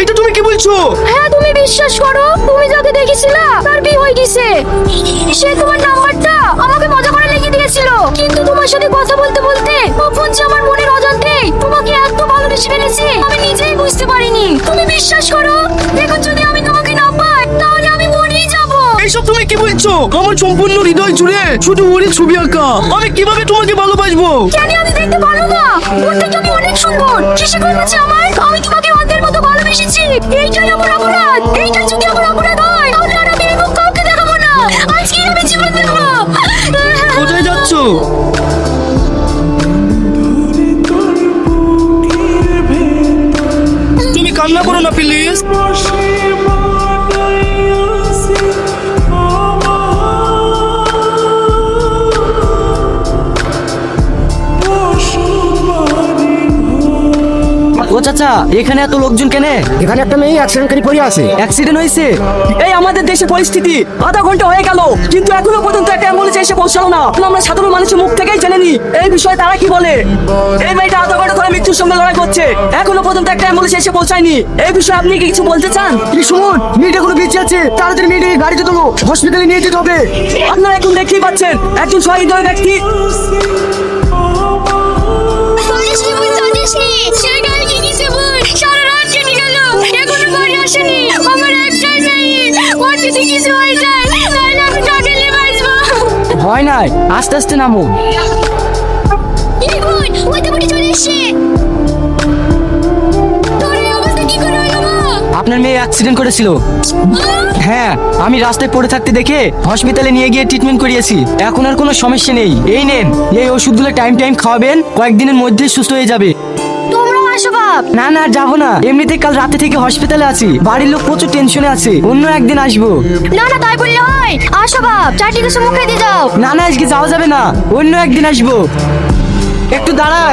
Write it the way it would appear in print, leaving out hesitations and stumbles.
এটা তুমি কি বলছো? হ্যাঁ তুমি বিশ্বাস করো, তুমি যাকে দেখেছিলে তার বিয়ে হয়ে গেছে। সে তোমার নাম্বারটা আমাকে মজা করে লিখে দিয়েছিল, কিন্তু তোমার সাথে কথা বলতে বলতে কখন যে আমার মনের অজান্তেই তোমাকে এত ভালোবেসে ফেলেছি আমি নিজেই বুঝতে পারিনি। তুমি বিশ্বাস করো, এখন যদি আমি তোমাকে না পাই তাহলে আমি মরেই যাব। এইসব তুমি কি বলছো? আমার সম্পূর্ণ হৃদয় জুড়ে শুধু ওরই ছবি আঁকা। আমি কিভাবে তোমাকে ভালোবাসবো? কেন আমি দেখতে পারো না? ওর থেকে আমি অনেক সুন্দর। কিসে করেছে আমার? আমি তোমাকে অন্ধের মতো ভালোবেসেছি। এইটাই আমার অপরাধ। এইটাই যদি আমার অপরাধ হয় তাহলে আর আমি এই মুখ কাউকে দেখাবো না। আজকে আমি জীবন দেবো। কোথায় যাচ্ছ? তুমি কান্না করো না প্লিজ। ও চাচা, এখানে এত লোকজন কেন? এখানে একটা মেয়ে অ্যাক্সিডেন্ট করে পড়ে আছে। অ্যাক্সিডেন্ট হয়েছে? এই আমাদের দেশে পরিস্থিতি আধা ঘন্টা হয়ে গেল, কিন্তু এখনো পর্যন্ত একটা অ্যাম্বুলেন্স এসে পৌঁছালো না। আমরা সাধারণ মানুষের মুখ থেকেই জেনে নি এই বিষয়ে তারা কি বলে। এই মেয়েটা আধা ঘন্টা ধরে মৃত্যুর সঙ্গে লড়াই করছে, এখনো পর্যন্ত একটা অ্যাম্বুলেন্স এসে পৌঁছায়নি। এই বিষয়ে আপনি কি কিছু বলতে চান? কি শুনুন, মেয়েটা কোনো বেঁচে আছে, তাড়াতাড়ি মেয়েটাকে গাড়িতে তোলো, হসপিটালে নিয়ে যেতে হবে। আপনারা এখন দেখতেই পাচ্ছেন একজন সহৃদয় ব্যক্তি সারা রাত কেটে গেল, এখনো বাড়ি আসেনি। আমার একটাই মেয়ে, ওর যদি কিছু হয়ে যায় তাহলে আমি কাকে নিয়ে বাঁচবো? হয় নাই, আস্তে আস্তে নামো। ওই তো চলে এসছে। তোর এই অবস্থা কি করে হলো মা? আপনার মেয়ে অ্যাক্সিডেন্ট করেছিল। হ্যাঁ, আমি রাস্তায় পড়ে থাকতে দেখে হসপিটালে নিয়ে গিয়ে ট্রিটমেন্ট করিয়েছি। এখন আর কোনো সমস্যা নেই। এই নেন, এই ওষুধগুলো টাইম টাইম খাওয়াবেন, কয়েকদিনের মধ্যে সুস্থ হয়ে যাবে। তোমরাও আসো বাপ। না না, যাবো না। এমনিতে কাল রাতে থেকে হসপিটালে আছি, বাড়ির লোক প্রচুর টেনশনে আছে। অন্য একদিন আসবো। না না তাই বললে হয়? আসো বাপ, চারটি কিছু মুখে দিয়ে যাও। না না, আজকে যাওয়া যাবে না, অন্য একদিন আসবো। একটু দাঁড়া।